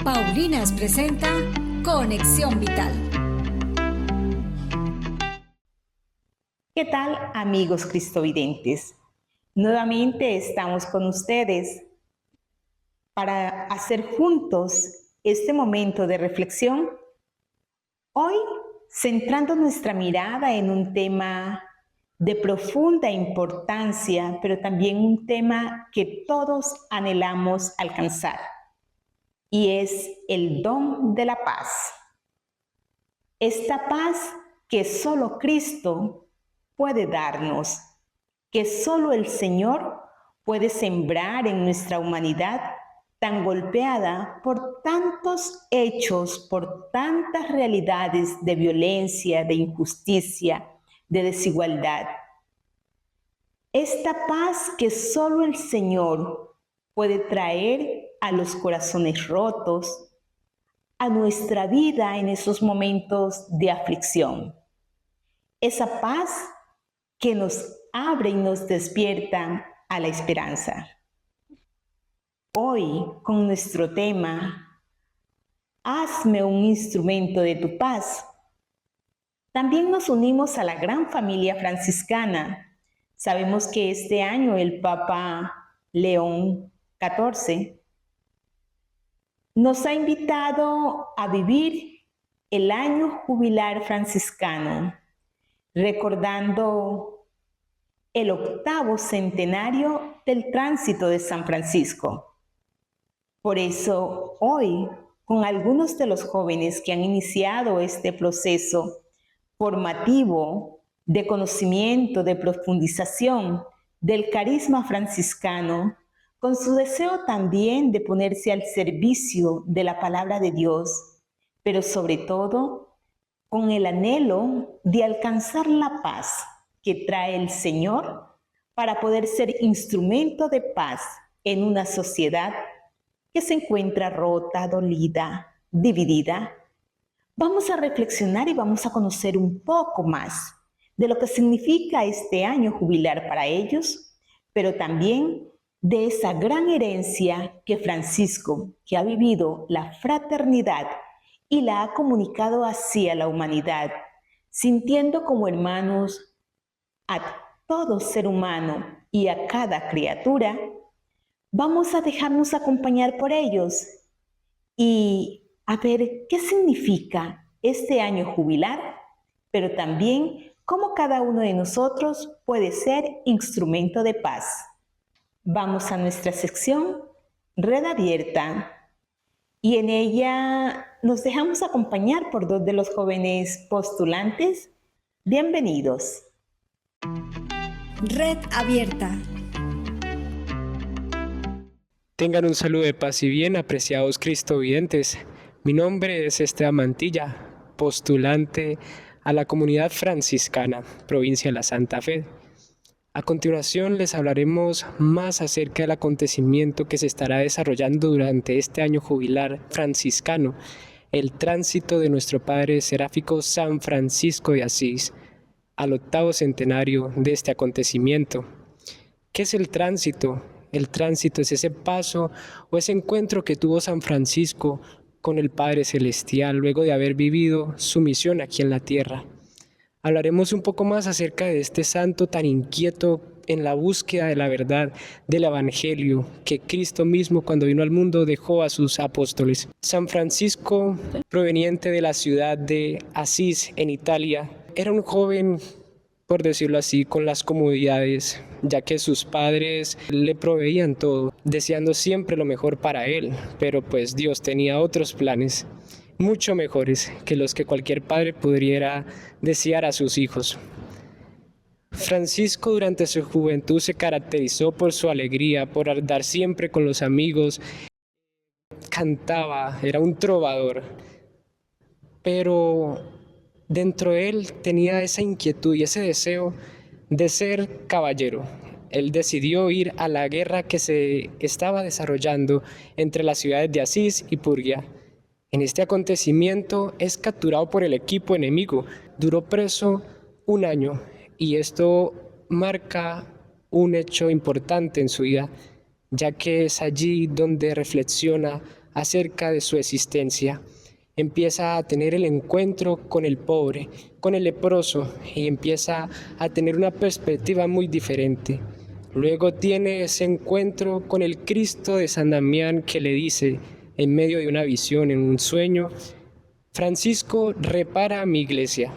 Paulinas presenta Conexión Vital. ¿Qué tal, amigos cristovidentes? Nuevamente estamos con ustedes para hacer juntos este momento de reflexión. Hoy, centrando nuestra mirada en un tema de profunda importancia, pero también un tema que todos anhelamos alcanzar, y es el don de la paz. Esta paz que solo Cristo puede darnos, que solo el Señor puede sembrar en nuestra humanidad tan golpeada por tantos hechos, por tantas realidades de violencia, de injusticia, de desigualdad. Esta paz que solo el Señor puede traer a los corazones rotos, a nuestra vida en esos momentos de aflicción. Esa paz que nos abre y nos despierta a la esperanza. Hoy, con nuestro tema, hazme un instrumento de tu paz, también nos unimos a la gran familia franciscana. Sabemos que este año el Papa León XIV nos ha invitado a vivir el año jubilar franciscano, recordando el 8º centenario del tránsito de San Francisco. Por eso, hoy, con algunos de los jóvenes que han iniciado este proceso formativo de conocimiento, de profundización del carisma franciscano, con su deseo también de ponerse al servicio de la palabra de Dios, pero sobre todo con el anhelo de alcanzar la paz que trae el Señor para poder ser instrumento de paz en una sociedad que se encuentra rota, dolida, dividida. Vamos a reflexionar y vamos a conocer un poco más de lo que significa este año jubilar para ellos, pero también de esa gran herencia que Francisco, que ha vivido la fraternidad y la ha comunicado así a la humanidad, sintiendo como hermanos a todo ser humano y a cada criatura. Vamos a dejarnos acompañar por ellos y a ver qué significa este año jubilar, pero también cómo cada uno de nosotros puede ser instrumento de paz. Vamos a nuestra sección Red Abierta y en ella nos dejamos acompañar por 2 de los jóvenes postulantes. Bienvenidos. Red Abierta. Tengan un saludo de paz y bien, apreciados cristovidentes. Mi nombre es Esteban Mantilla, postulante a la comunidad franciscana, provincia de la Santa Fe. A continuación les hablaremos más acerca del acontecimiento que se estará desarrollando durante este año jubilar franciscano, el tránsito de nuestro Padre Seráfico San Francisco de Asís, al 8º centenario de este acontecimiento. ¿Qué es el tránsito? El tránsito es ese paso o ese encuentro que tuvo San Francisco con el Padre Celestial luego de haber vivido su misión aquí en la tierra. Hablaremos un poco más acerca de este santo tan inquieto en la búsqueda de la verdad del Evangelio que Cristo mismo cuando vino al mundo dejó a sus apóstoles. San Francisco, proveniente de la ciudad de Asís en Italia, era un joven, por decirlo así, con las comodidades, ya que sus padres le proveían todo, deseando siempre lo mejor para él, pero pues Dios tenía otros planes, mucho mejores que los que cualquier padre pudiera desear a sus hijos. Francisco durante su juventud se caracterizó por su alegría, por andar siempre con los amigos, cantaba, era un trovador, pero dentro de él tenía esa inquietud y ese deseo de ser caballero. Él decidió ir a la guerra que se estaba desarrollando entre las ciudades de Asís y Purgia. En este acontecimiento es capturado por el equipo enemigo. Duró preso 1 año y esto marca un hecho importante en su vida, ya que es allí donde reflexiona acerca de su existencia. Empieza a tener el encuentro con el pobre, con el leproso, y empieza a tener una perspectiva muy diferente. Luego tiene ese encuentro con el Cristo de San Damián que le dice, en medio de una visión, en un sueño: Francisco, repara mi iglesia.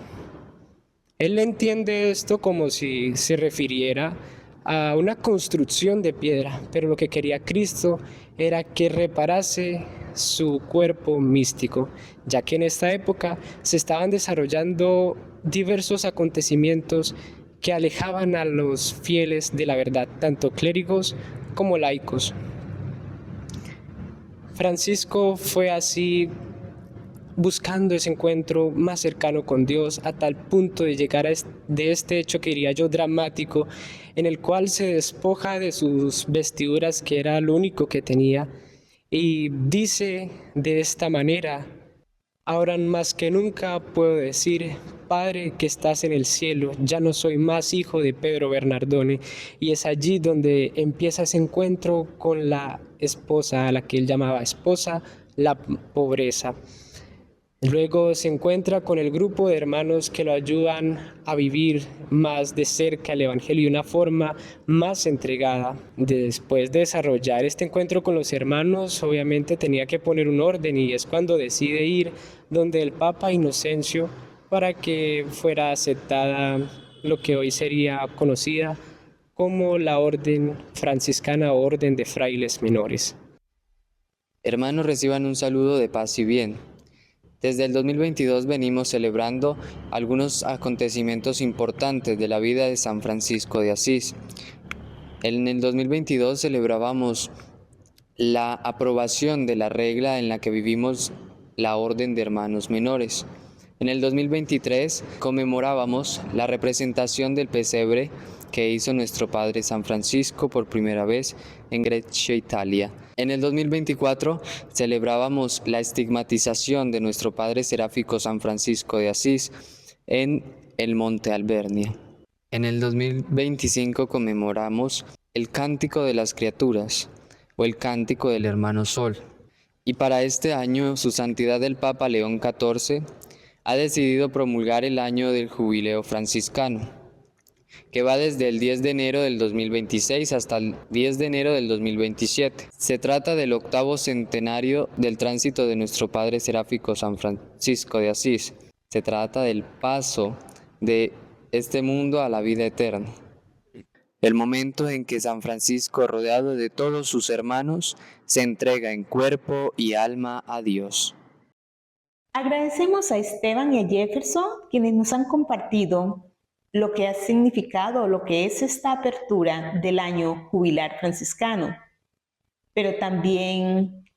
Él entiende esto como si se refiriera a una construcción de piedra, pero lo que quería Cristo era que reparase su cuerpo místico, ya que en esta época se estaban desarrollando diversos acontecimientos que alejaban a los fieles de la verdad, tanto clérigos como laicos. Francisco fue así buscando ese encuentro más cercano con Dios, a tal punto de llegar de este hecho que diría yo dramático, en el cual se despoja de sus vestiduras, que era lo único que tenía, y dice de esta manera: ahora más que nunca puedo decir, Padre que estás en el cielo, ya no soy más hijo de Pedro Bernardone. Y es allí donde empieza ese encuentro con la esposa, a la que él llamaba esposa, la pobreza. Luego se encuentra con el grupo de hermanos que lo ayudan a vivir más de cerca el Evangelio de una forma más entregada. Después de desarrollar este encuentro con los hermanos, obviamente tenía que poner un orden, y es cuando decide ir donde el Papa Inocencio para que fuera aceptada lo que hoy sería conocida como la Orden Franciscana o Orden de Frailes Menores. Hermanos, reciban un saludo de paz y bien. Desde el 2022 venimos celebrando algunos acontecimientos importantes de la vida de San Francisco de Asís. En el 2022 celebrábamos la aprobación de la regla en la que vivimos la Orden de Hermanos Menores. En el 2023 conmemorábamos la representación del pesebre que hizo nuestro Padre San Francisco por primera vez en Grecia, Italia. En el 2024 celebrábamos la estigmatización de nuestro Padre Seráfico San Francisco de Asís en el Monte Albernia. En el 2025 conmemoramos el Cántico de las Criaturas o el Cántico del Hermano Sol. Y para este año, Su Santidad el Papa León XIV ha decidido promulgar el año del Jubileo Franciscano, que va desde el 10 de enero del 2026 hasta el 10 de enero del 2027. Se trata del 8º centenario del tránsito de nuestro Padre Seráfico San Francisco de Asís. Se trata del paso de este mundo a la vida eterna. El momento en que San Francisco, rodeado de todos sus hermanos, se entrega en cuerpo y alma a Dios. Agradecemos a Esteban y a Jefferson, quienes nos han compartido lo que ha significado, lo que es esta apertura del año jubilar franciscano, pero también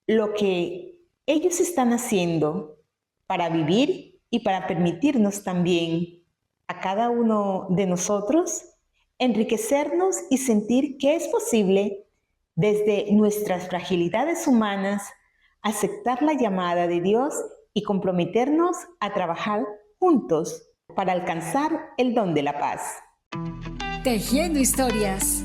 lo que ellos están haciendo para vivir y para permitirnos también a cada uno de nosotros enriquecernos y sentir que es posible, desde nuestras fragilidades humanas, aceptar la llamada de Dios y comprometernos a trabajar juntos para alcanzar el don de la paz. Tejiendo historias.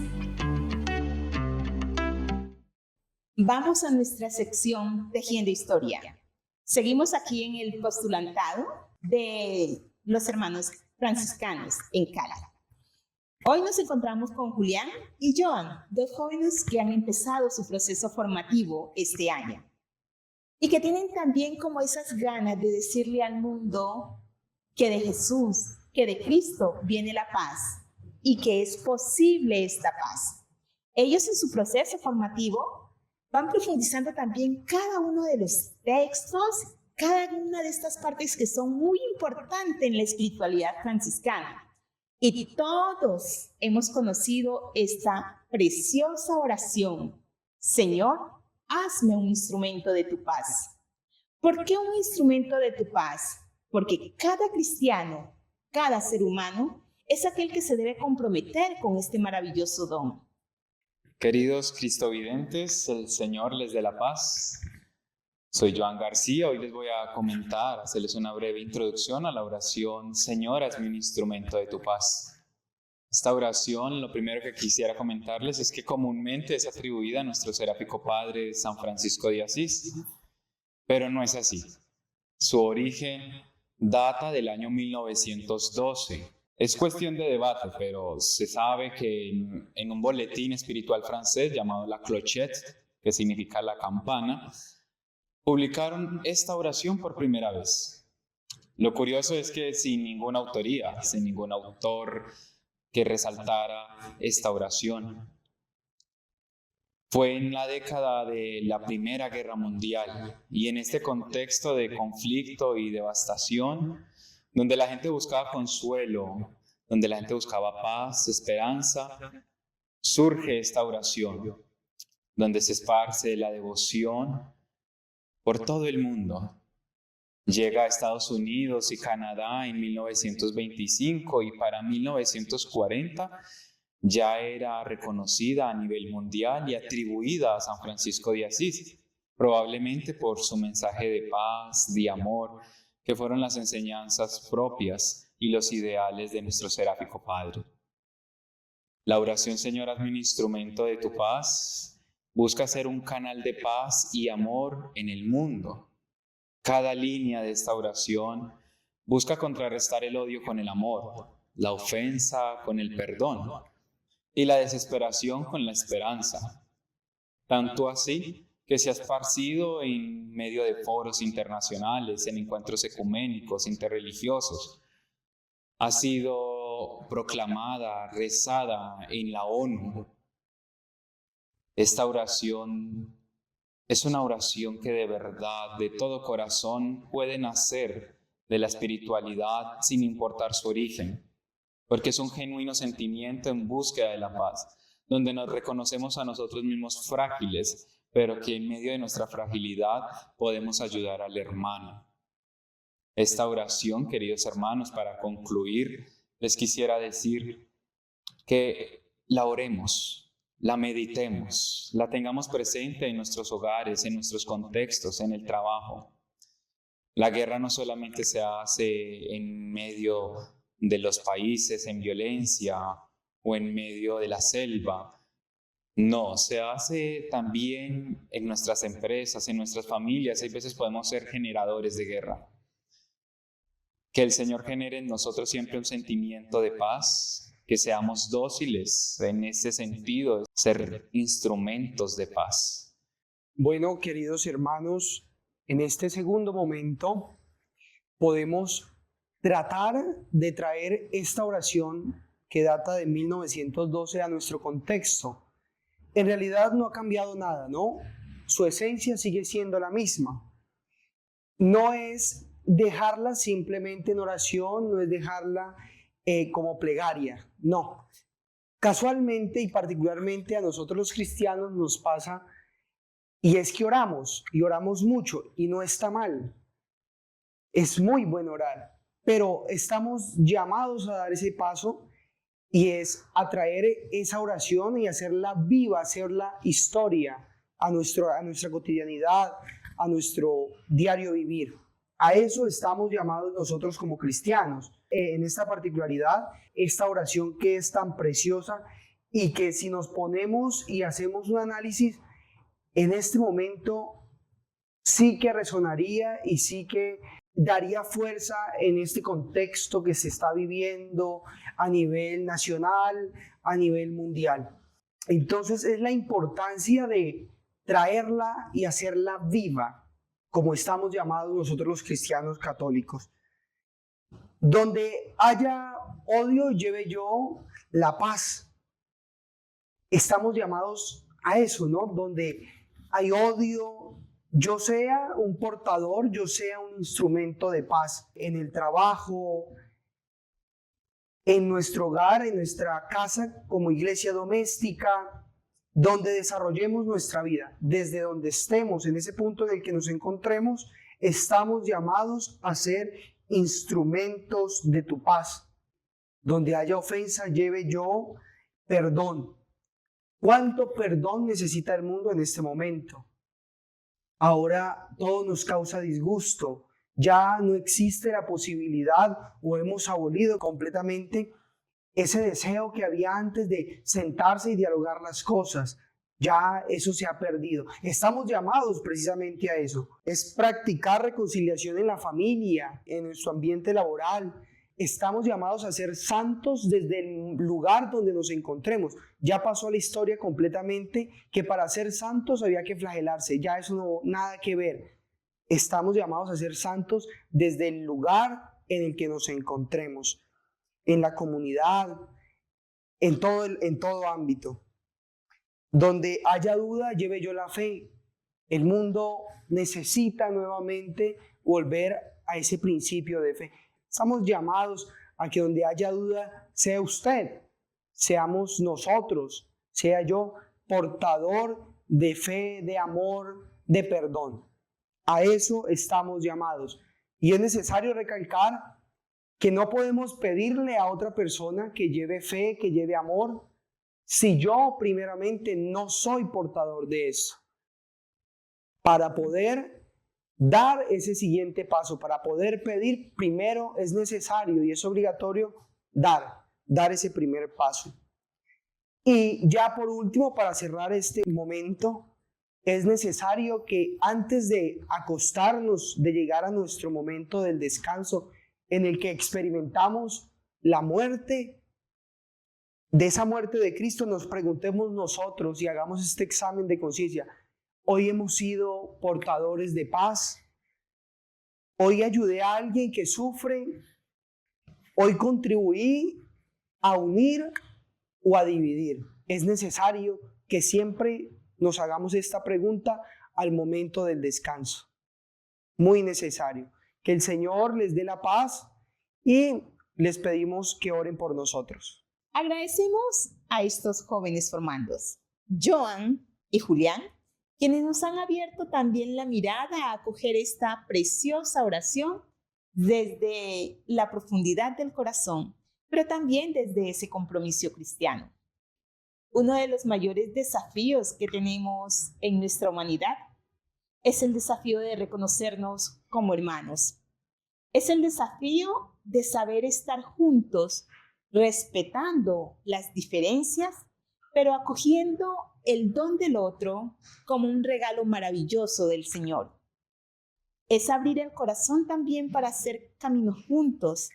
Vamos a nuestra sección Tejiendo Historia. Seguimos aquí en el postulantado de los hermanos franciscanos en Cali. Hoy nos encontramos con Julián y Joan, dos jóvenes que han empezado su proceso formativo este año y que tienen también como esas ganas de decirle al mundo que de Jesús, que de Cristo viene la paz y que es posible esta paz. Ellos en su proceso formativo van profundizando también cada uno de los textos, cada una de estas partes que son muy importantes en la espiritualidad franciscana. Y todos hemos conocido esta preciosa oración: Señor, hazme un instrumento de tu paz. ¿Por qué un instrumento de tu paz? Porque cada cristiano, cada ser humano, es aquel que se debe comprometer con este maravilloso don. Queridos cristovidentes, el Señor les dé la paz. Soy Joan García. Hoy les voy a comentar, hacerles una breve introducción a la oración: Señor, hazme un instrumento de tu paz. Esta oración, lo primero que quisiera comentarles es que comúnmente es atribuida a nuestro seráfico padre San Francisco de Asís, pero no es así. Su origen data del año 1912. Es cuestión de debate, pero se sabe que en un boletín espiritual francés llamado La Clochette, que significa la campana, publicaron esta oración por primera vez. Lo curioso es que sin ninguna autoría, sin ningún autor que resaltara esta oración. Fue en la década de la Primera Guerra Mundial y en este contexto de conflicto y devastación, donde la gente buscaba consuelo, donde la gente buscaba paz, esperanza, surge esta oración, donde se esparce la devoción por todo el mundo. Llega a Estados Unidos y Canadá en 1925 y para 1940 ya era reconocida a nivel mundial y atribuida a San Francisco de Asís, probablemente por su mensaje de paz, de amor, que fueron las enseñanzas propias y los ideales de nuestro seráfico Padre. La oración, Señor, hazme un instrumento de tu paz, busca ser un canal de paz y amor en el mundo. Cada línea de esta oración busca contrarrestar el odio con el amor, la ofensa con el perdón y la desesperación con la esperanza. Tanto así que se ha esparcido en medio de foros internacionales, en encuentros ecuménicos, interreligiosos. Ha sido proclamada, rezada en la ONU. Esta oración es una oración que de verdad, de todo corazón, puede nacer de la espiritualidad sin importar su origen, porque es un genuino sentimiento en búsqueda de la paz, donde nos reconocemos a nosotros mismos frágiles, pero que en medio de nuestra fragilidad podemos ayudar al hermano. Esta oración, queridos hermanos, para concluir, les quisiera decir que la oremos, la meditemos, la tengamos presente en nuestros hogares, en nuestros contextos, en el trabajo. La guerra no solamente se hace en medio de los países en violencia o en medio de la selva. No, se hace también en nuestras empresas, en nuestras familias. Hay veces podemos ser generadores de guerra. Que el Señor genere en nosotros siempre un sentimiento de paz, que seamos dóciles en ese sentido, ser instrumentos de paz. Bueno, queridos hermanos, en este segundo momento podemos tratar de traer esta oración que data de 1912 a nuestro contexto. En realidad no ha cambiado nada, ¿no? Su esencia sigue siendo la misma. No es dejarla simplemente en oración, no es dejarla como plegaria, no. Casualmente y particularmente a nosotros los cristianos nos pasa, y es que oramos, y oramos mucho, y no está mal. Es muy bueno orar, pero estamos llamados a dar ese paso, y es a traer esa oración y hacerla viva, hacerla historia a nuestra cotidianidad, a nuestro diario vivir. A eso estamos llamados nosotros como cristianos. En esta particularidad, esta oración que es tan preciosa y que si nos ponemos y hacemos un análisis, en este momento sí que resonaría y sí que daría fuerza en este contexto que se está viviendo a nivel nacional, a nivel mundial. Entonces es la importancia de traerla y hacerla viva, como estamos llamados nosotros los cristianos católicos. Donde haya odio, lleve yo la paz. Estamos llamados a eso, ¿no? Donde hay odio, yo sea un portador, yo sea un instrumento de paz en el trabajo, en nuestro hogar, en nuestra casa, como iglesia doméstica, donde desarrollemos nuestra vida, desde donde estemos, en ese punto en el que nos encontremos, estamos llamados a ser instrumentos de tu paz. Donde haya ofensa, lleve yo perdón. ¿Cuánto perdón necesita el mundo en este momento? Ahora todo nos causa disgusto. Ya no existe la posibilidad o hemos abolido completamente ese deseo que había antes de sentarse y dialogar las cosas. Ya eso se ha perdido. Estamos llamados precisamente a eso. Es practicar reconciliación en la familia, en nuestro ambiente laboral. Estamos llamados a ser santos desde el lugar donde nos encontremos. Ya pasó a la historia completamente que para ser santos había que flagelarse. Ya eso no, nada que ver. Estamos llamados a ser santos desde el lugar en el que nos encontremos, en la comunidad, en todo ámbito. Donde haya duda, lleve yo la fe. El mundo necesita nuevamente volver a ese principio de fe. Estamos llamados a que donde haya duda, sea usted, seamos nosotros, sea yo, portador de fe, de amor, de perdón. A eso estamos llamados. Y es necesario recalcar que no podemos pedirle a otra persona que lleve fe, que lleve amor, si yo primeramente no soy portador de eso. Para poder dar ese siguiente paso, para poder pedir, primero es necesario y es obligatorio dar ese primer paso. Y ya por último, para cerrar este momento, es necesario que antes de acostarnos, de llegar a nuestro momento del descanso, en el que experimentamos la muerte, de esa muerte de Cristo, nos preguntemos nosotros y hagamos este examen de conciencia. Hoy hemos sido portadores de paz. Hoy ayudé a alguien que sufre. Hoy contribuí a unir o a dividir. Es necesario que siempre nos hagamos esta pregunta al momento del descanso. Muy necesario. Que el Señor les dé la paz y les pedimos que oren por nosotros. Agradecemos a estos jóvenes formandos, Joan y Julián, quienes nos han abierto también la mirada a acoger esta preciosa oración desde la profundidad del corazón, pero también desde ese compromiso cristiano. Uno de los mayores desafíos que tenemos en nuestra humanidad es el desafío de reconocernos como hermanos. Es el desafío de saber estar juntos, respetando las diferencias, pero acogiendo el don del otro como un regalo maravilloso del Señor. Es abrir el corazón también para hacer camino juntos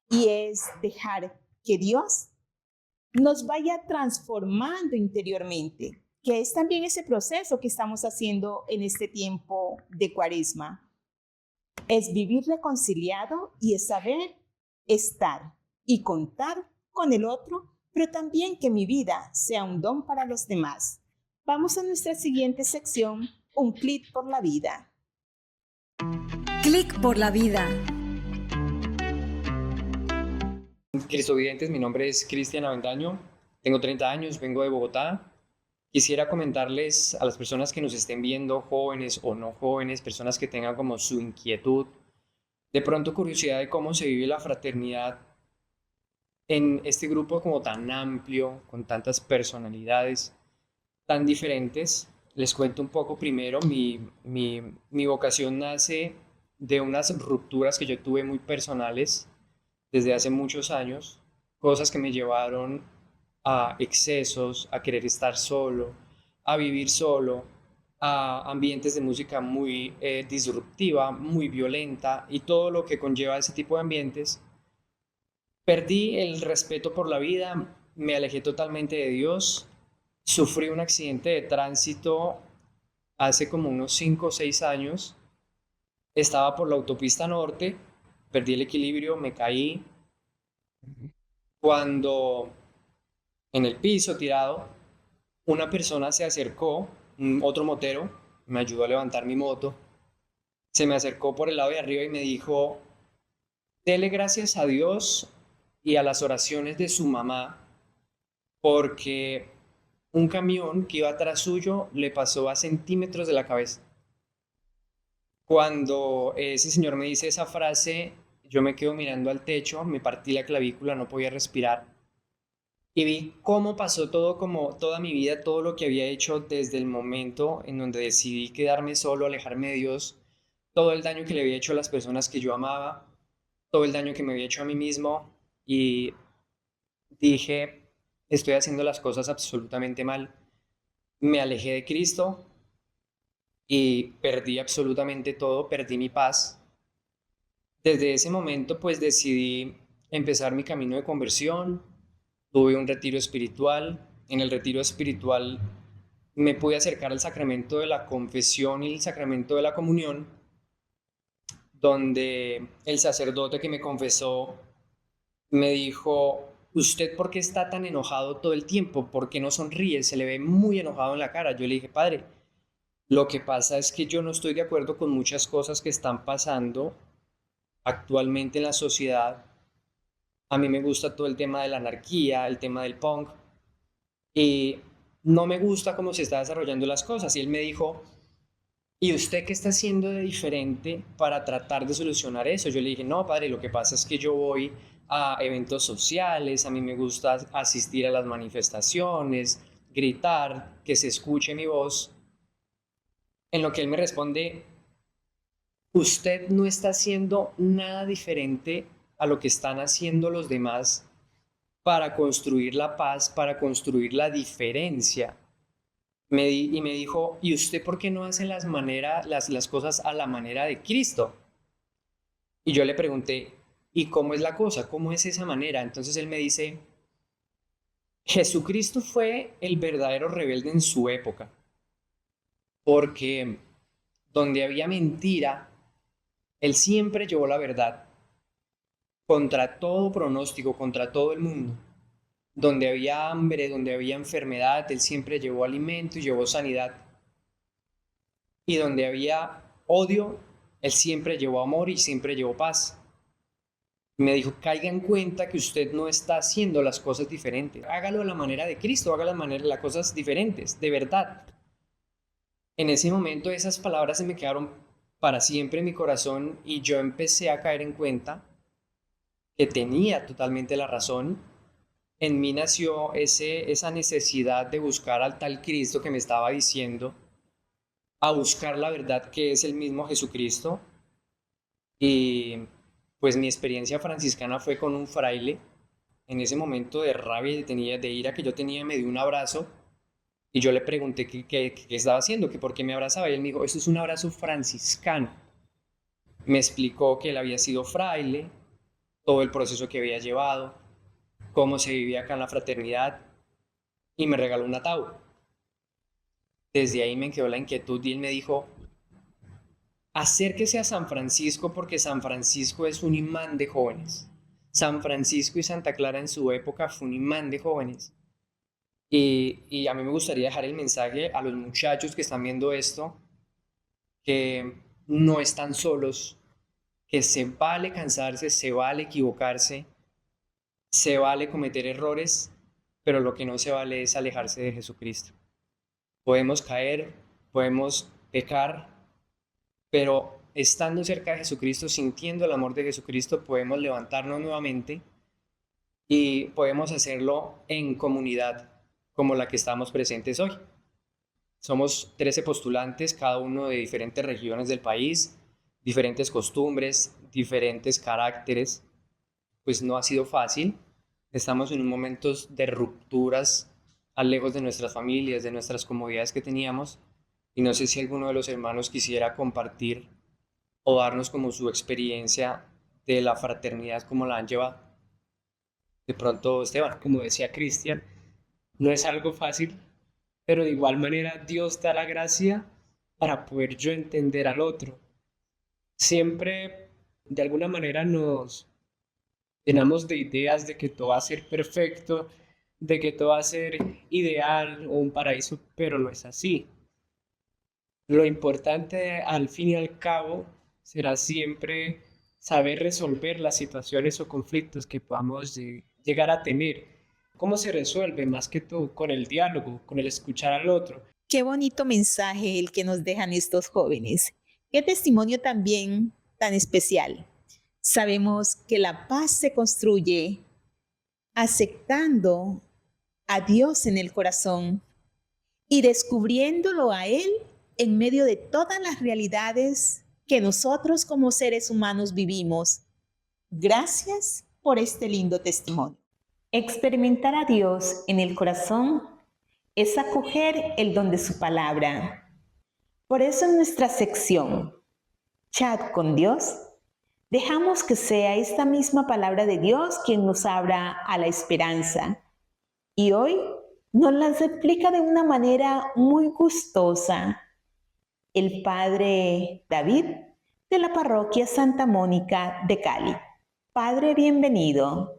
y es dejar que Dios nos vaya transformando interiormente, que es también ese proceso que estamos haciendo en este tiempo de Cuaresma. Es vivir reconciliado y es saber estar y contar con el otro, pero también que mi vida sea un don para los demás. Vamos a nuestra siguiente sección, un clic por la vida. Clic por la vida. Cristovidentes, mi nombre es Cristian Avendaño, tengo 30 años, vengo de Bogotá. Quisiera comentarles a las personas que nos estén viendo, jóvenes o no jóvenes, personas que tengan como su inquietud, de pronto curiosidad de cómo se vive la fraternidad en este grupo como tan amplio, con tantas personalidades tan diferentes. Les cuento un poco primero, mi vocación nace de unas rupturas que yo tuve muy personales desde hace muchos años, cosas que me llevaron a excesos, a querer estar solo, a vivir solo, a ambientes de música muy disruptiva, muy violenta y todo lo que conlleva ese tipo de ambientes. Perdí el respeto por la vida, me alejé totalmente de Dios, sufrí un accidente de tránsito hace como unos 5 o 6 años, estaba por la autopista norte, perdí el equilibrio, me caí, cuando en el piso tirado, una persona se acercó, otro motero, me ayudó a levantar mi moto, se me acercó por el lado de arriba y me dijo, dele gracias a Dios y a las oraciones de su mamá, porque un camión que iba atrás suyo le pasó a centímetros de la cabeza. Cuando ese señor me dice esa frase, yo me quedo mirando al techo, me partí la clavícula, no podía respirar. Y vi cómo pasó todo, como toda mi vida, todo lo que había hecho desde el momento en donde decidí quedarme solo, alejarme de Dios, todo el daño que le había hecho a las personas que yo amaba, todo el daño que me había hecho a mí mismo, y dije, estoy haciendo las cosas absolutamente mal. Me alejé de Cristo y perdí absolutamente todo, perdí mi paz. Desde ese momento pues decidí empezar mi camino de conversión, tuve un retiro espiritual, en el retiro espiritual me pude acercar al sacramento de la confesión y el sacramento de la comunión, donde el sacerdote que me confesó me dijo, ¿usted por qué está tan enojado todo el tiempo? ¿Por qué no sonríe? Se le ve muy enojado en la cara. Yo le dije, padre, lo que pasa es que yo no estoy de acuerdo con muchas cosas que están pasando actualmente en la sociedad. A mí me gusta todo el tema de la anarquía, el tema del punk, y no me gusta cómo se están desarrollando las cosas. Y él me dijo, ¿y usted qué está haciendo de diferente para tratar de solucionar eso? Yo le dije, no, padre, lo que pasa es que yo voy a eventos sociales, a mí me gusta asistir a las manifestaciones, gritar, que se escuche mi voz. En lo que él me responde, usted no está haciendo nada diferente a lo que están haciendo los demás para construir la paz, para construir la diferencia. Y me dijo, ¿y usted por qué no hace las cosas a la manera de Cristo? Y yo le pregunté, ¿y cómo es la cosa? ¿Cómo es esa manera? Entonces él me dice, Jesucristo fue el verdadero rebelde en su época, porque donde había mentira, él siempre llevó la verdad contra todo pronóstico, contra todo el mundo. Donde había hambre, donde había enfermedad, él siempre llevó alimento y llevó sanidad. Y donde había odio, él siempre llevó amor y siempre llevó paz. Me dijo, caiga en cuenta que usted no está haciendo las cosas diferentes. Hágalo a la manera de Cristo, haga las cosas diferentes, de verdad. En ese momento esas palabras se me quedaron para siempre en mi corazón y yo empecé a caer en cuenta que tenía totalmente la razón. En mí nació esa necesidad de buscar al tal Cristo que me estaba diciendo, a buscar la verdad que es el mismo Jesucristo. Y pues mi experiencia franciscana fue con un fraile. En ese momento de rabia y de ira que yo tenía, me dio un abrazo y yo le pregunté qué estaba haciendo, que por qué me abrazaba. Y él me dijo, esto es un abrazo franciscano. Me explicó que él había sido fraile, todo el proceso que había llevado, cómo se vivía acá en la fraternidad, y me regaló un ataúd. Desde ahí me quedó la inquietud y él me dijo, acérquese a San Francisco porque San Francisco es un imán de jóvenes. San Francisco y Santa Clara en su época fue un imán de jóvenes. Y a mí me gustaría dejar el mensaje a los muchachos que están viendo esto, que no están solos, que se vale cansarse, se vale equivocarse, se vale cometer errores, pero lo que no se vale es alejarse de Jesucristo. Podemos caer, podemos pecar, pero estando cerca de Jesucristo, sintiendo el amor de Jesucristo, podemos levantarnos nuevamente y podemos hacerlo en comunidad como la que estamos presentes hoy. Somos 13 postulantes, cada uno de diferentes regiones del país, diferentes costumbres, diferentes caracteres. Pues no ha sido fácil. Estamos en un momento de rupturas, lejos de nuestras familias, de nuestras comodidades que teníamos. Y no sé si alguno de los hermanos quisiera compartir o darnos como su experiencia de la fraternidad, como la han llevado. De pronto, Esteban, como decía Cristian, no es algo fácil, pero de igual manera Dios da la gracia para poder yo entender al otro. Siempre, de alguna manera, nos llenamos de ideas de que todo va a ser perfecto, de que todo va a ser ideal o un paraíso, pero no es así. Lo importante, al fin y al cabo, será siempre saber resolver las situaciones o conflictos que podamos llegar a tener. ¿Cómo se resuelve? Más que todo con el diálogo, con el escuchar al otro. Qué bonito mensaje el que nos dejan estos jóvenes. Qué testimonio también tan especial. Sabemos que la paz se construye aceptando a Dios en el corazón y descubriéndolo a Él en medio de todas las realidades que nosotros como seres humanos vivimos. Gracias por este lindo testimonio. Experimentar a Dios en el corazón es acoger el don de su palabra. Por eso en nuestra sección Chat con Dios, dejamos que sea esta misma palabra de Dios quien nos abra a la esperanza. Y hoy nos las explica de una manera muy gustosa el Padre David de la Parroquia Santa Mónica de Cali. Padre, bienvenido.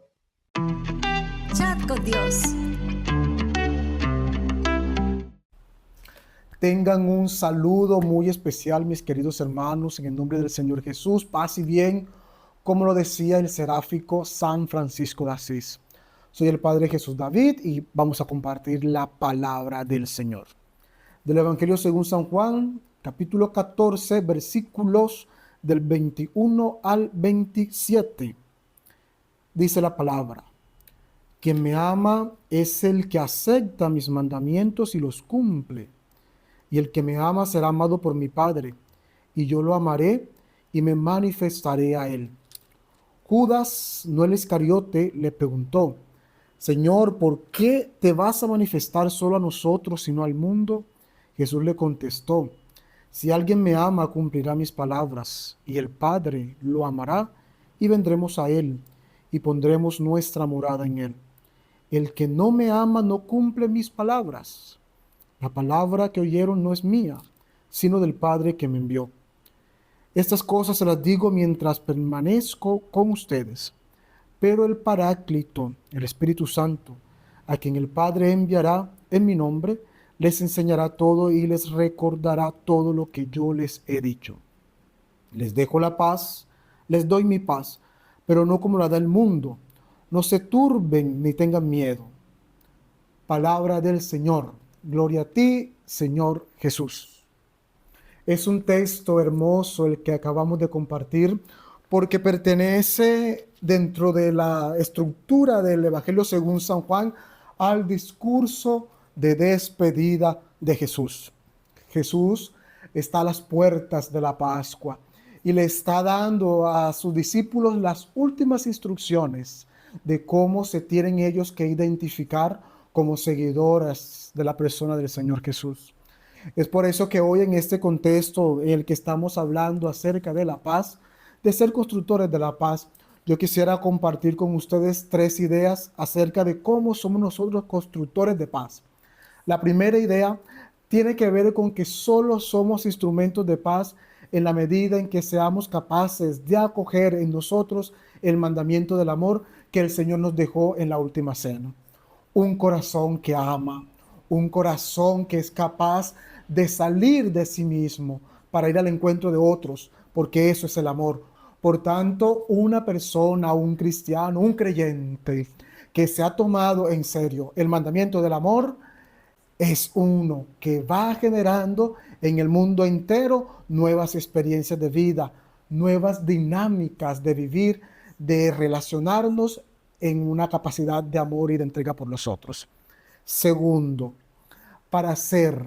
Chat con Dios. Tengan un saludo muy especial, mis queridos hermanos, en el nombre del Señor Jesús. Paz y bien, como lo decía el seráfico San Francisco de Asís. Soy el Padre Jesús David y vamos a compartir la palabra del Señor. Del Evangelio según San Juan, capítulo 14, versículos del 21 al 27. Dice la palabra: quien me ama es el que acepta mis mandamientos y los cumple. Y el que me ama será amado por mi Padre, y yo lo amaré y me manifestaré a él. Judas, no el Iscariote, le preguntó: Señor, ¿por qué te vas a manifestar solo a nosotros y no al mundo? Jesús le contestó: si alguien me ama, cumplirá mis palabras, y el Padre lo amará, y vendremos a él, y pondremos nuestra morada en él. El que no me ama no cumple mis palabras. La palabra que oyeron no es mía, sino del Padre que me envió. Estas cosas se las digo mientras permanezco con ustedes. Pero el Paráclito, el Espíritu Santo, a quien el Padre enviará en mi nombre, les enseñará todo y les recordará todo lo que yo les he dicho. Les dejo la paz, les doy mi paz, pero no como la da el mundo. No se turben ni tengan miedo. Palabra del Señor. Gloria a ti, Señor Jesús. Es un texto hermoso el que acabamos de compartir, porque pertenece dentro de la estructura del Evangelio según San Juan al discurso de despedida de Jesús. Jesús está a las puertas de la Pascua y le está dando a sus discípulos las últimas instrucciones de cómo se tienen ellos que identificar como seguidoras de la persona del Señor Jesús. Es por eso que hoy en este contexto en el que estamos hablando acerca de la paz, de ser constructores de la paz, yo quisiera compartir con ustedes 3 ideas acerca de cómo somos nosotros constructores de paz. La primera idea tiene que ver con que solo somos instrumentos de paz en la medida en que seamos capaces de acoger en nosotros el mandamiento del amor que el Señor nos dejó en la última cena. Un corazón que ama, un corazón que es capaz de salir de sí mismo para ir al encuentro de otros, porque eso es el amor. Por tanto, una persona, un cristiano, un creyente que se ha tomado en serio el mandamiento del amor, es uno que va generando en el mundo entero nuevas experiencias de vida, nuevas dinámicas de vivir, de relacionarnos en una capacidad de amor y de entrega por los otros. Segundo, para ser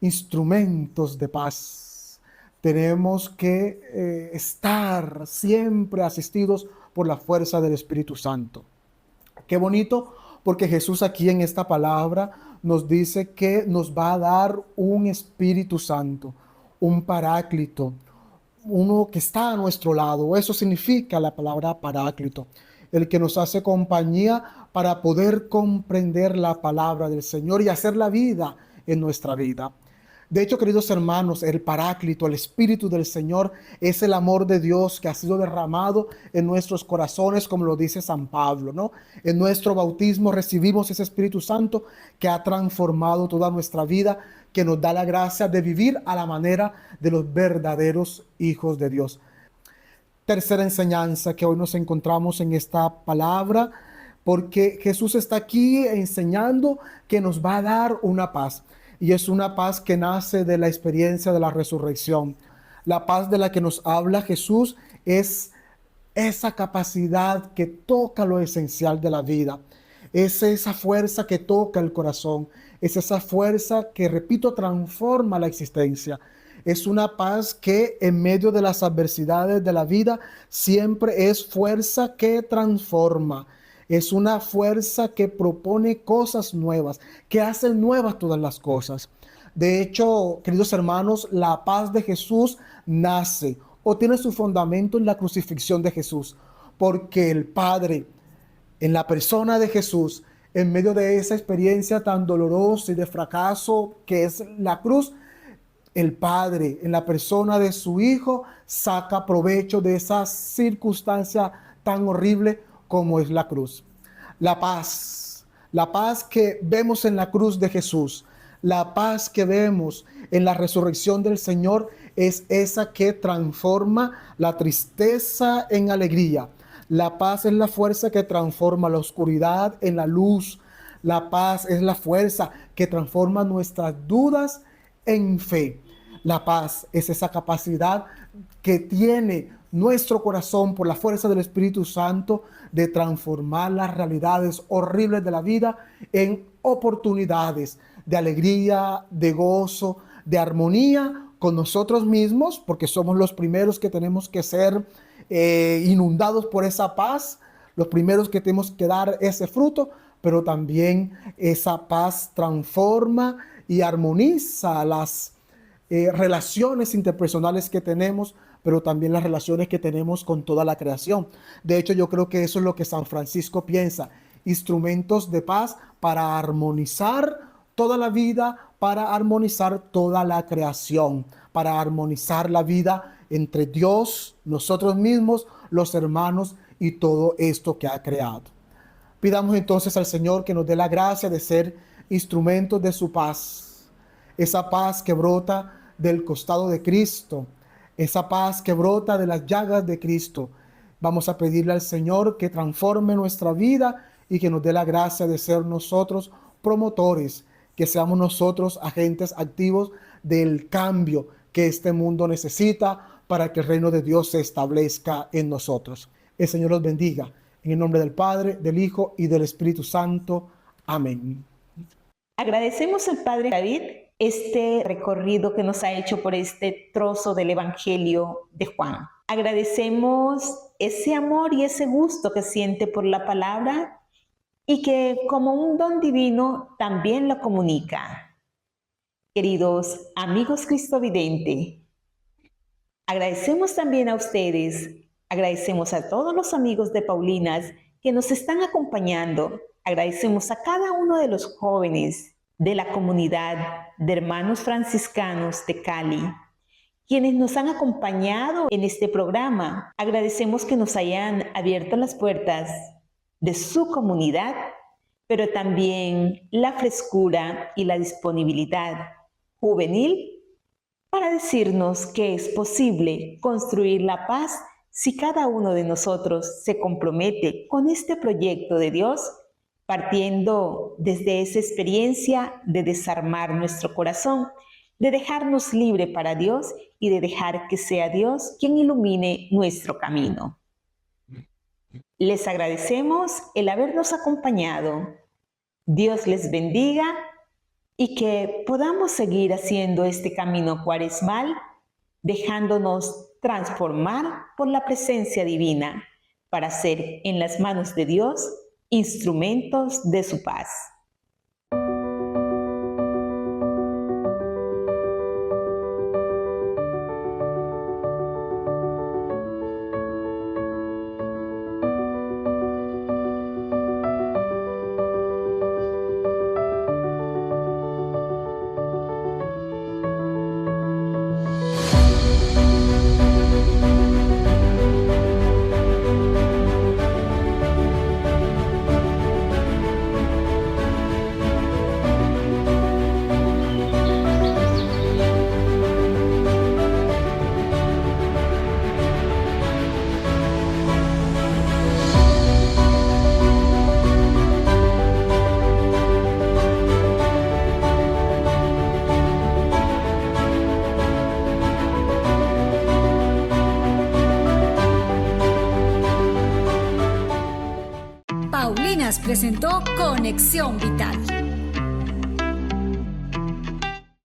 instrumentos de paz, tenemos que estar siempre asistidos por la fuerza del Espíritu Santo. Qué bonito, porque Jesús aquí en esta palabra nos dice que nos va a dar un Espíritu Santo, un Paráclito, uno que está a nuestro lado. Eso significa la palabra Paráclito, el que nos hace compañía para poder comprender la palabra del Señor y hacer la vida en nuestra vida. De hecho, queridos hermanos, el Paráclito, el Espíritu del Señor, es el amor de Dios que ha sido derramado en nuestros corazones, como lo dice San Pablo, ¿no? En nuestro bautismo recibimos ese Espíritu Santo que ha transformado toda nuestra vida, que nos da la gracia de vivir a la manera de los verdaderos hijos de Dios. Tercera enseñanza que hoy nos encontramos en esta palabra, porque Jesús está aquí enseñando que nos va a dar una paz. Y es una paz que nace de la experiencia de la resurrección. La paz de la que nos habla Jesús es esa capacidad que toca lo esencial de la vida. Es esa fuerza que toca el corazón. Es esa fuerza que, repito, transforma la existencia. Es una paz que en medio de las adversidades de la vida siempre es fuerza que transforma. Es una fuerza que propone cosas nuevas, que hace nuevas todas las cosas. De hecho, queridos hermanos, la paz de Jesús nace o tiene su fundamento en la crucifixión de Jesús, porque el Padre, en la persona de Jesús, en medio de esa experiencia tan dolorosa y de fracaso que es la cruz, el Padre, en la persona de su Hijo, saca provecho de esa circunstancia tan horrible como es la cruz. La paz que vemos en la cruz de Jesús, la paz que vemos en la resurrección del Señor, es esa que transforma la tristeza en alegría. La paz es la fuerza que transforma la oscuridad en la luz. La paz es la fuerza que transforma nuestras dudas en fe. La paz es esa capacidad que tiene nuestro corazón por la fuerza del Espíritu Santo de transformar las realidades horribles de la vida en oportunidades de alegría, de gozo, de armonía con nosotros mismos, porque somos los primeros que tenemos que ser inundados por esa paz, los primeros que tenemos que dar ese fruto, pero también esa paz transforma y armoniza las relaciones interpersonales que tenemos, pero también las relaciones que tenemos con toda la creación. De hecho, yo creo que eso es lo que San Francisco piensa: instrumentos de paz para armonizar toda la vida, para armonizar toda la creación, para armonizar la vida entre Dios, nosotros mismos, los hermanos y todo esto que ha creado. Pidamos entonces al Señor que nos dé la gracia de ser instrumentos de su paz, esa paz que brota del costado de Cristo, esa paz que brota de las llagas de Cristo. Vamos a pedirle al Señor que transforme nuestra vida y que nos dé la gracia de ser nosotros promotores, que seamos nosotros agentes activos del cambio que este mundo necesita para que el reino de Dios se establezca en nosotros. El Señor los bendiga. En el nombre del Padre, del Hijo y del Espíritu Santo. Amén. Agradecemos al Padre David este recorrido que nos ha hecho por este trozo del Evangelio de Juan. Agradecemos ese amor y ese gusto que siente por la palabra y que como un don divino también lo comunica. Queridos amigos cristovidentes, agradecemos también a ustedes, agradecemos a todos los amigos de Paulinas que nos están acompañando, agradecemos a cada uno de los jóvenes de la comunidad de hermanos franciscanos de Cali, quienes nos han acompañado en este programa. Agradecemos que nos hayan abierto las puertas de su comunidad, pero también la frescura y la disponibilidad juvenil para decirnos que es posible construir la paz si cada uno de nosotros se compromete con este proyecto de Dios, partiendo desde esa experiencia de desarmar nuestro corazón, de dejarnos libre para Dios y de dejar que sea Dios quien ilumine nuestro camino. Les agradecemos el habernos acompañado. Dios les bendiga y que podamos seguir haciendo este camino cuaresmal, dejándonos transformar por la presencia divina para ser en las manos de Dios instrumentos de su paz. Paulinas presentó Conexión Vital.